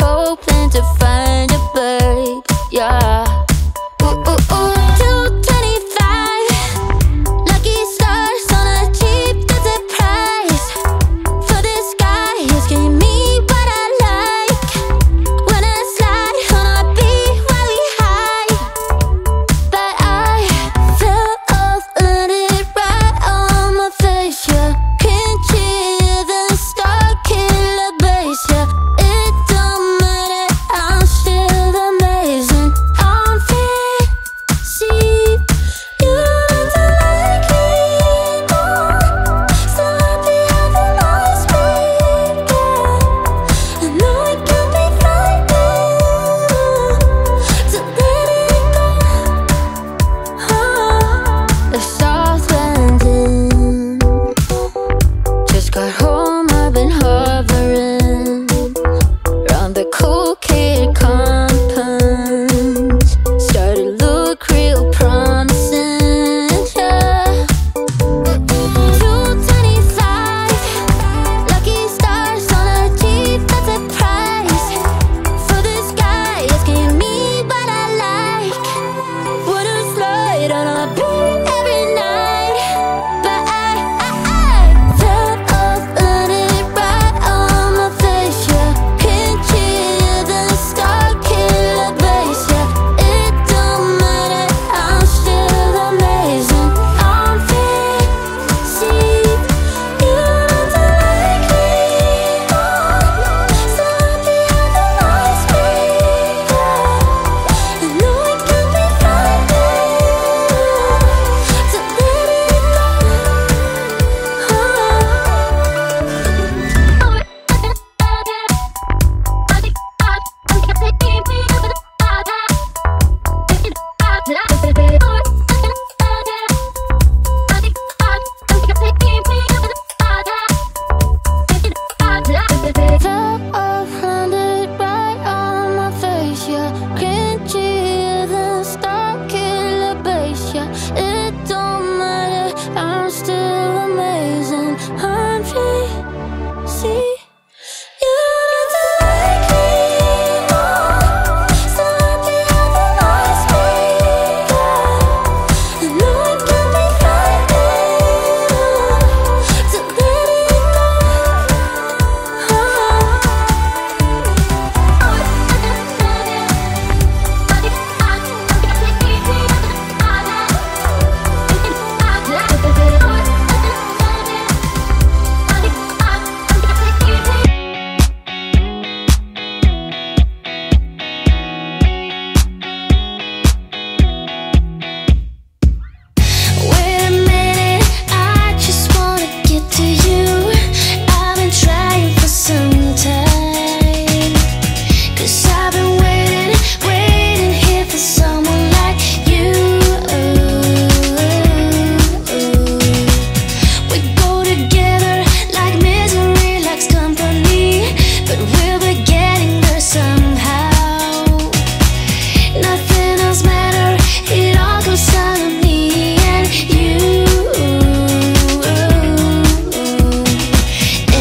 hoping to find a bird, yeah. Ooh, ooh, ooh, 225 lucky stars on a cheap desert price. For this guy, he's giving me what I like. When I slide on a beat while we high, but I fell off, landed right on my face, yeah. Can't hear the star killer bass, yeah. It don't matter, I'm still amazing. I'm fancy, you don't like me more. So happy how the noise began. I know it can be frightening to let it go. The stars landing. Just got home, I've been hovering around the cool kid compounds. Started to look real promising, yeah. 225 lucky stars on a cheap desert price. For this guy, it's giving me what I like. Wouldn't slide on a beat every night, but I fell off, landed right on my face, yeah. Can't hear the star killer bass, yeah. It don't matter, I'm still amazing. I'm fancy, you don't like me more. So happy how the noise began. I know it can be frightening to let it go. Fell off, landed right on my face, yeah. Can't hear the star killer bass, yeah. It don't matter, I'm still amazing. I'm fancy, you don't like me more. So happy how the noise began. I know it can be frightening to let it go. Wait a minute, I just wanna get to you. I've been trying for some time, 'cause I've been waiting here for someone like you. We go together like misery likes company, but we'll be getting there somehow. Nothing else matters, it all comes down to me and you.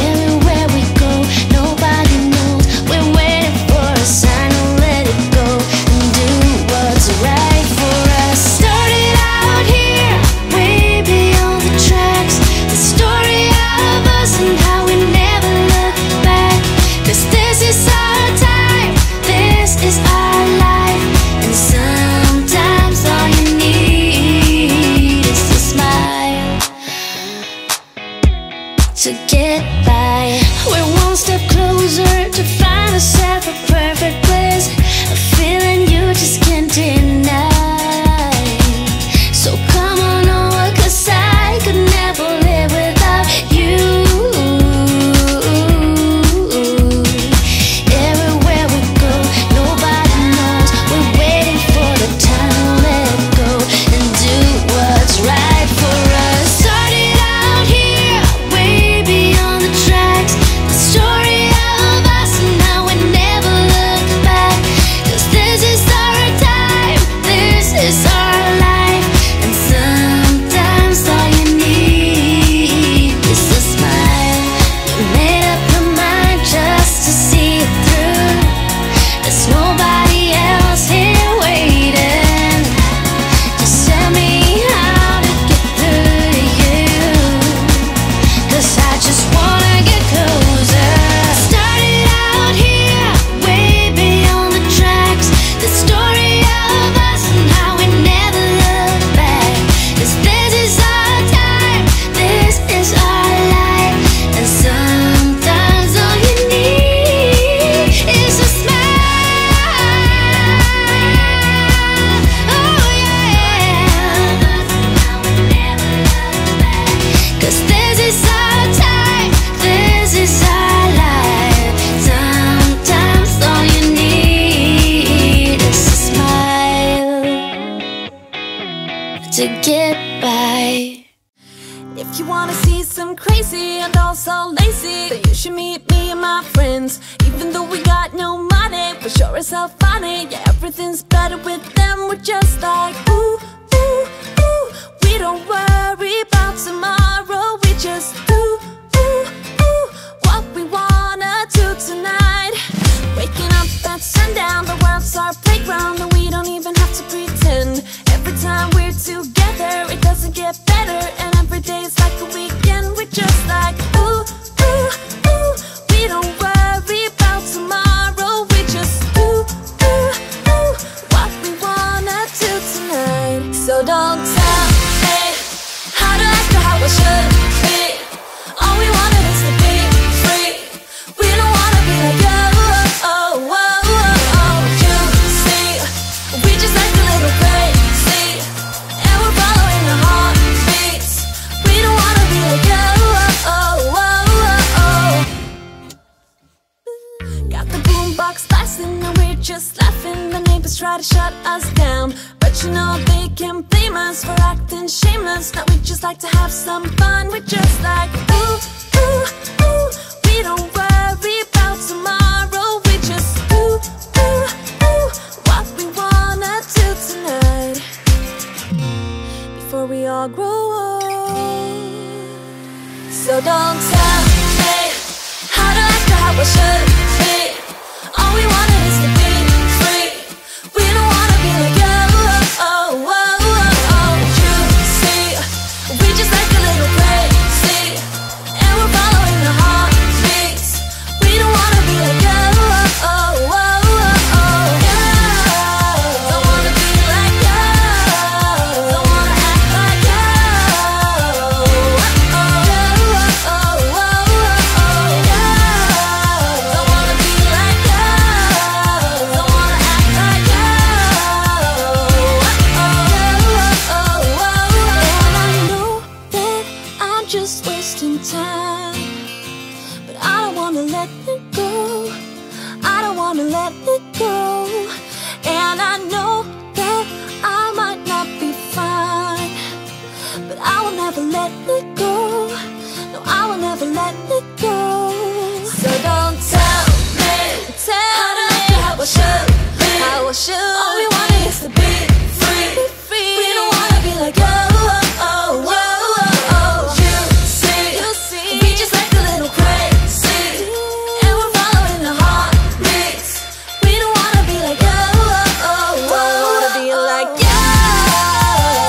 Everywhere we go, nobody knows. We're waiting for a sign to let it go and do what's right for us. Started out here, way beyond the tracks. The story of us and how we never look back. 'Cause this is our time, this is our life. And sometimes all you need is to smile to get by. We're one step closer to find ourselves a perfect place, a feeling you just can't deny. So come on over, 'cause I could never live without you. Everywhere we go, nobody knows. We're waiting for the time to let it go and do what's right for us. Started out here, way beyond the to get by. If you wanna see some crazy and also lazy, then you should meet me and my friends. Even though we got no money, we're sure as hell funny. Yeah, everything's better with them. We're just like ooh, ooh, ooh. We don't worry about tomorrow. We just do, ooh, ooh, what we wanna do tonight. Waking up at sundown, the world's our playground, and we don't even have to pretend. Every time we're together, it doesn't get better, and every day's like a weekend. We're just like ooh, ooh, ooh. We don't worry about tomorrow. We just do, ooh, ooh, what we wanna do tonight. So don't tell me how to act or how I should be. All we wanted is to be free. We don't wanna be like you. Just laughing, the neighbors try to shut us down, but you know they can't blame us for acting shameless. Now we just like to have some fun. We're just like ooh, ooh, ooh. We don't worry about tomorrow. We just ooh, ooh, ooh, what we wanna do tonight. Before we all grow old. So don't tell me how to act or how I should be. All we wanted is to be free. We don't wanna be like you. Oh, oh, oh, oh. You see, we just like a little crazy, and we're following the heartbeats. We don't wanna be like you. Oh, oh, oh, oh. Yeah. Don't wanna be like you. Don't wanna act like you. Oh, oh, oh, oh, oh. Yeah. Don't wanna be like you. Don't wanna act like you. And I know that I'm just wasting time, but I don't wanna let it go. I don't wanna let it go. And I know that I might not be fine, but I will never let it go. No, I will never let it go. So don't tell me how to act or how I should be. How I should. All we wanted is to be free. We don't wanna be like you. Oh, oh, oh, oh. You see, we just like a little crazy, and we're following the heartbeats. We don't wanna be like you. Oh, oh, oh. Don't wanna be like you.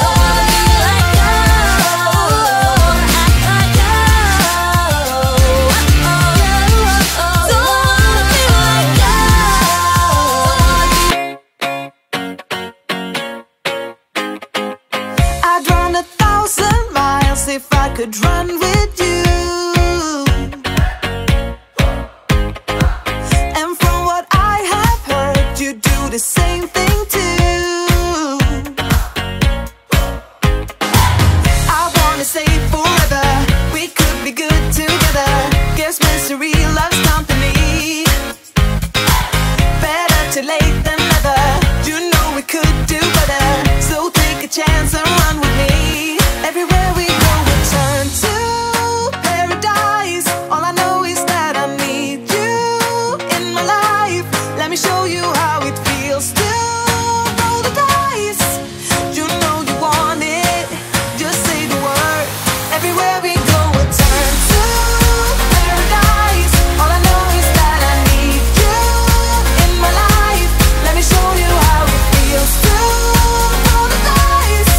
Don't wanna be like you. Don't wanna act like you. Oh, oh, oh. Don't wanna be like you. I'd run 1,000 miles if I could run with you. And from what I have heard, you do the same thing too. I wanna say forever, we could be good together. Guess misery loves company. Better too late than never. You know we could do better. So take a chance and run with me. Everywhere we go, we turn to paradise. All I know is that I need you in my life. Let me show you how it feels to roll the dice. You know you want it, just say the word. Everywhere we go, we turn to paradise. All I know is that I need you in my life. Let me show you how it feels to roll the dice.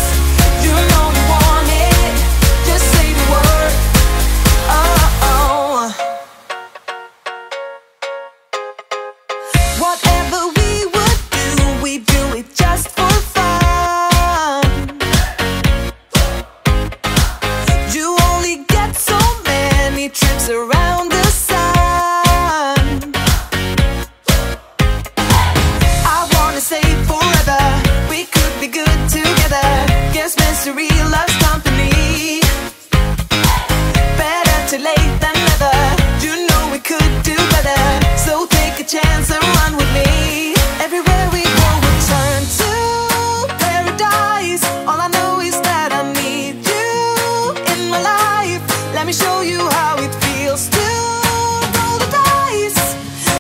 You know you want it, just say the word. Oh, oh. Whatever